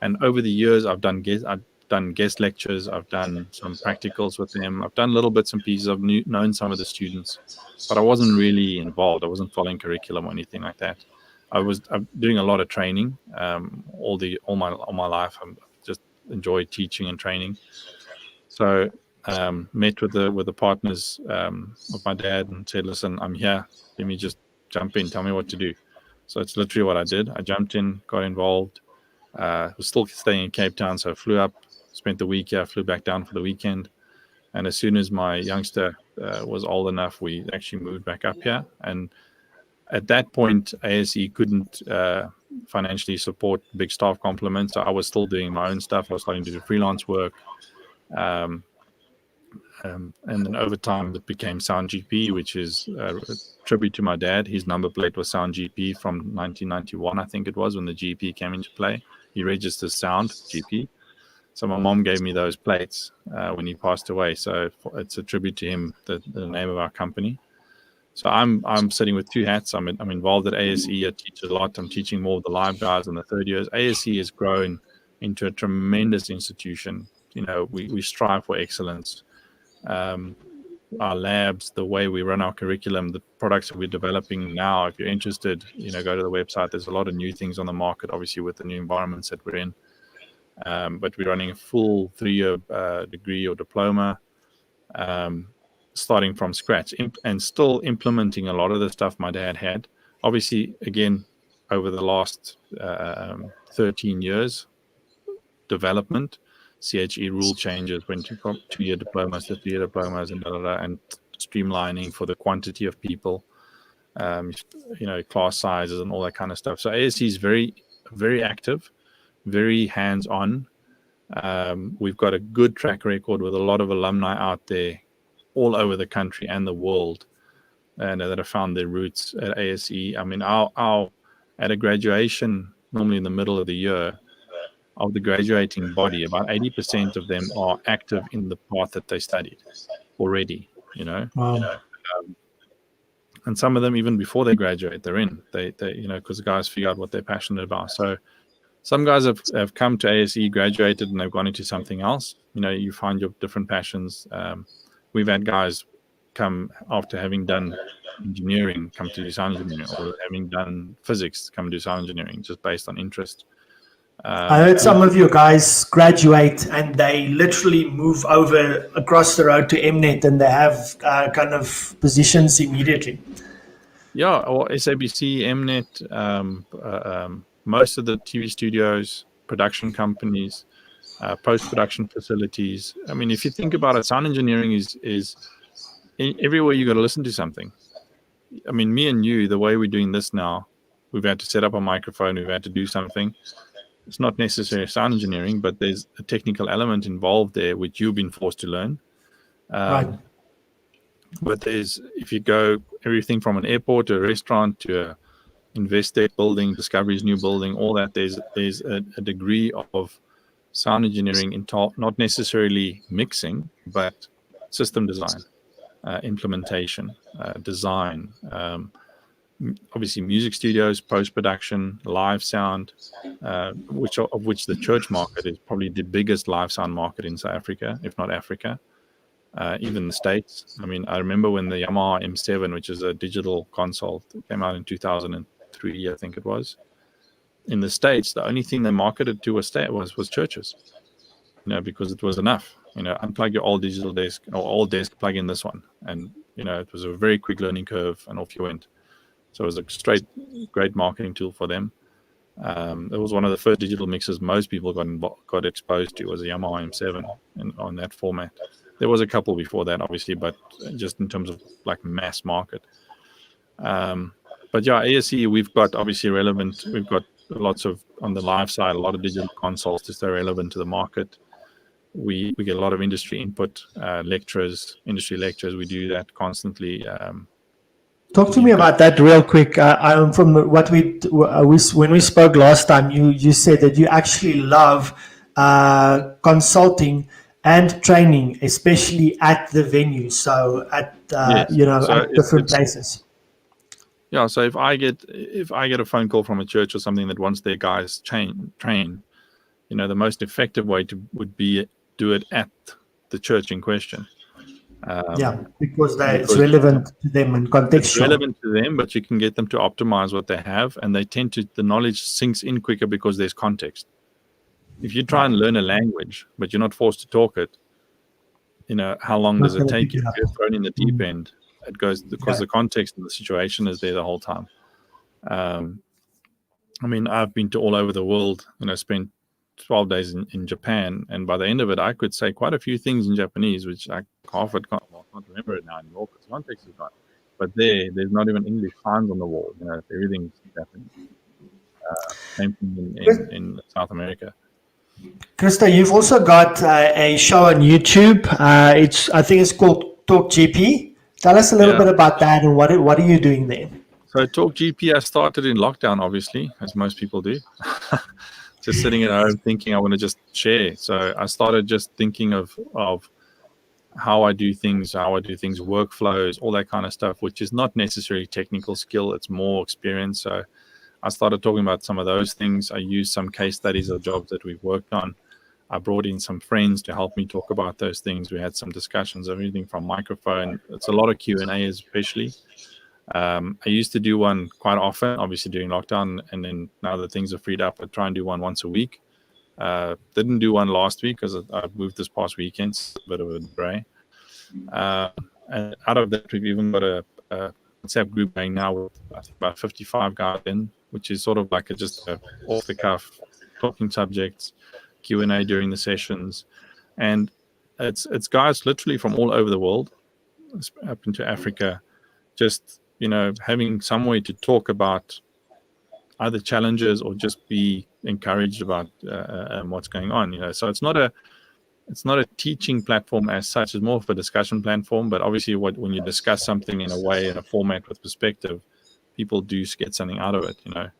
And over the years, I've done guest lectures. I've done some practicals with them. I've done little bits and pieces. I've known some of the students, but I wasn't really involved. I wasn't following curriculum or anything like that. I'm doing a lot of training. All my life, I've just enjoyed teaching and training. So met with the partners of my dad and said, "Listen, I'm here. Let me just jump in. Tell me what to do." So it's literally what I did. I jumped in, got involved. Was still staying in Cape Town, so I flew up, spent the week here, flew back down for the weekend. And as soon as my youngster was old enough, we actually moved back up here. And at that point, ASE couldn't financially support big staff complement, so I was still doing my own stuff. I was starting to do freelance work. And then over time, it became Sound GP, which is a tribute to my dad. His number plate was Sound GP from 1991, I think it was, when the GP came into play. He registered Sound GP. So my mom gave me those plates when he passed away. So it's a tribute to him, the name of our company. So I'm sitting with 2 hats. I'm involved at ASE. I teach a lot. I'm teaching more of the live guys in the third years. ASE has grown into a tremendous institution. We strive for excellence. Our labs, the way we run our curriculum, the products that we're developing now, if you're interested, go to the website. There's a lot of new things on the market, obviously, with the new environments that we're in. But we're running a full 3-year degree or diploma, starting from scratch and still implementing a lot of the stuff my dad had. Obviously, again, over the last 13 years, development, CHE rule changes, went from 2-year diplomas to 3-year diplomas and and streamlining for the quantity of people, class sizes and all that kind of stuff. So ASE is very, very active, very hands-on. We've got a good track record with a lot of alumni out there all over the country and the world, and that have found their roots at ASE. I mean, our at a graduation, normally in the middle of the year, of the graduating body, about 80% of them are active in the path that they studied already, Wow. And some of them, even before they graduate, they're in. They because the guys figure out what they're passionate about. So some guys have come to ASE, graduated, and they've gone into something else. You find your different passions. We've had guys come after having done engineering, come to do sound engineering, or having done physics, come do sound engineering, just based on interest. I heard some of you guys graduate and they literally move over across the road to Mnet and they have kind of positions immediately. Yeah, or SABC, Mnet, most of the TV studios, production companies, post-production facilities. I mean, if you think about it, sound engineering is everywhere you got to listen to something. I mean, me and you, the way we're doing this now, we've had to set up a microphone, we've had to do something. It's not necessarily sound engineering, but there's a technical element involved there, which you've been forced to learn. Right. But there's, if you go everything from an airport to a restaurant to a Investec building, Discovery's new building, all that, there's a degree of sound engineering in not necessarily mixing, but system design, implementation, design, obviously music studios, post-production, live sound, of which the church market is probably the biggest live sound market in South Africa, if not Africa, even the States. I mean, I remember when the Yamaha M7, which is a digital console, came out in 2003, I think it was. In the States, the only thing they marketed to was churches, because it was enough. Unplug your old digital desk or old desk, plug in this one. And, it was a very quick learning curve and off you went. So it was a great marketing tool for them. It was one of the first digital mixers most people got exposed to, was a Yamaha M7 on that format. There was a couple before that, obviously, but just in terms of like mass market. But yeah, ASE, we've got obviously relevant. We've got lots of, on the live side, a lot of digital consoles to stay relevant to the market. We get a lot of industry input, industry lectures. We do that constantly. Talk to me about that real quick. From what when we spoke last time, you said that you actually love consulting and training, especially at the venue. So at Yes. at different places. Yeah. So if I get a phone call from a church or something that wants their guys train, the most effective way would be do it at the church in question. Because it's relevant to them and contextual. It's relevant to them, but you can get them to optimize what they have, and the knowledge sinks in quicker because there's context. If you try and learn a language, but you're not forced to talk it, how long does it take you? If you're thrown in the deep end, it goes because the context of the situation is there the whole time. I mean, I've been to all over the world, spent 12 days in Japan, and by the end of it, I could say quite a few things in Japanese, which I can't remember it now anymore because context is gone. But there's not even English signs on the wall. Everything's Japanese. Same thing in South America. Krista, you've also got a show on YouTube. I think it's called Talk GP. Tell us a little bit about that and what are you doing there? So Talk GP, I started in lockdown, obviously, as most people do. Just sitting at home thinking I want to just share. So I started just thinking of how I do things, workflows, all that kind of stuff, which is not necessarily technical skill. It's more experience. So I started talking about some of those things. I used some case studies of jobs that we've worked on. I brought in some friends to help me talk about those things. We had some discussions, everything from microphone. It's a lot of Q&A especially. I used to do one quite often, obviously during lockdown, and then now that things are freed up, I try and do one once a week. Didn't do one last week because I moved this past weekend, so a bit of a gray. And out of that, we've even got a WhatsApp group going now with I think about 55 guys in, which is sort of like just a off-the-cuff talking subjects, Q&A during the sessions, and it's guys literally from all over the world, up into Africa, just having some way to talk about either challenges or just be encouraged about what's going on. So it's not a teaching platform as such. It's more of a discussion platform. But obviously, when you discuss something in a format with perspective, people do get something out of it. And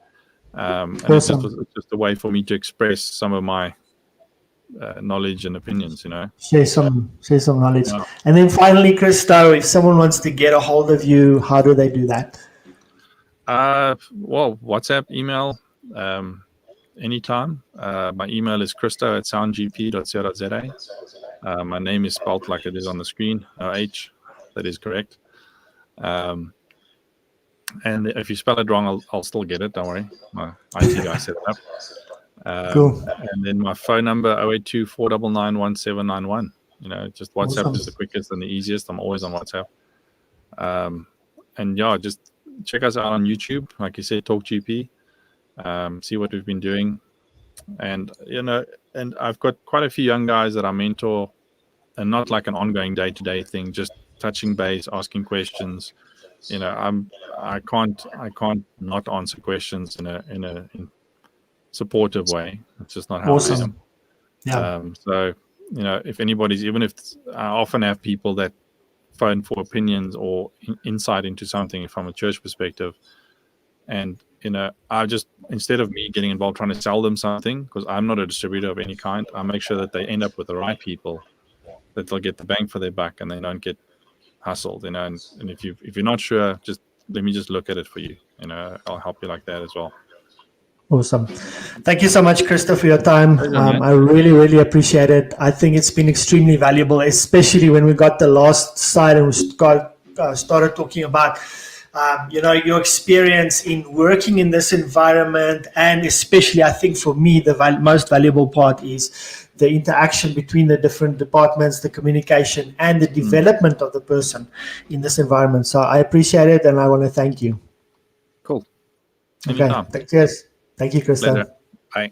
awesome. It's just a way for me to express some of my knowledge and opinions. Share some knowledge. Yeah. And then finally, Cristo, if someone wants to get a hold of you, how do they do that? Well, WhatsApp, email, anytime. My email is cristo@soundgp.co.za. My name is spelled like it is on the screen, H, that is correct. And if you spell it wrong, I'll still get it. Don't worry. My IT guy set it up. Cool. And then my phone number, 082 499 1791. Just WhatsApp Awesome. is the quickest and the easiest. I'm always on WhatsApp. And yeah, just check us out on YouTube. Like you said, Talk GP. See what we've been doing. And, and I've got quite a few young guys that I mentor, and not like an ongoing day-to-day thing, just touching base, asking questions. I can't not answer questions in a supportive way. It's just not how Awesome. I am. Yeah. So if anybody's, even if I often have people that phone for opinions or insight into something from a church perspective, and I just, instead of me getting involved trying to sell them something, because I'm not a distributor of any kind, I make sure that they end up with the right people, that they'll get the bang for their buck and they don't get hustled, and if you're not sure, just let me just look at it for you. I'll help you like that as well. Awesome. Thank you so much, Cristo, for your time. Pleasure, I really, really appreciate it. I think it's been extremely valuable, especially when we got the last slide and we started talking about your experience in working in this environment. And especially, I think for me, the most valuable part is the interaction between the different departments, the communication, and the development of the person in this environment. So I appreciate it, and I want to thank you. Cool. Anytime. Okay. Cheers. Thank you, Cristo. Bye.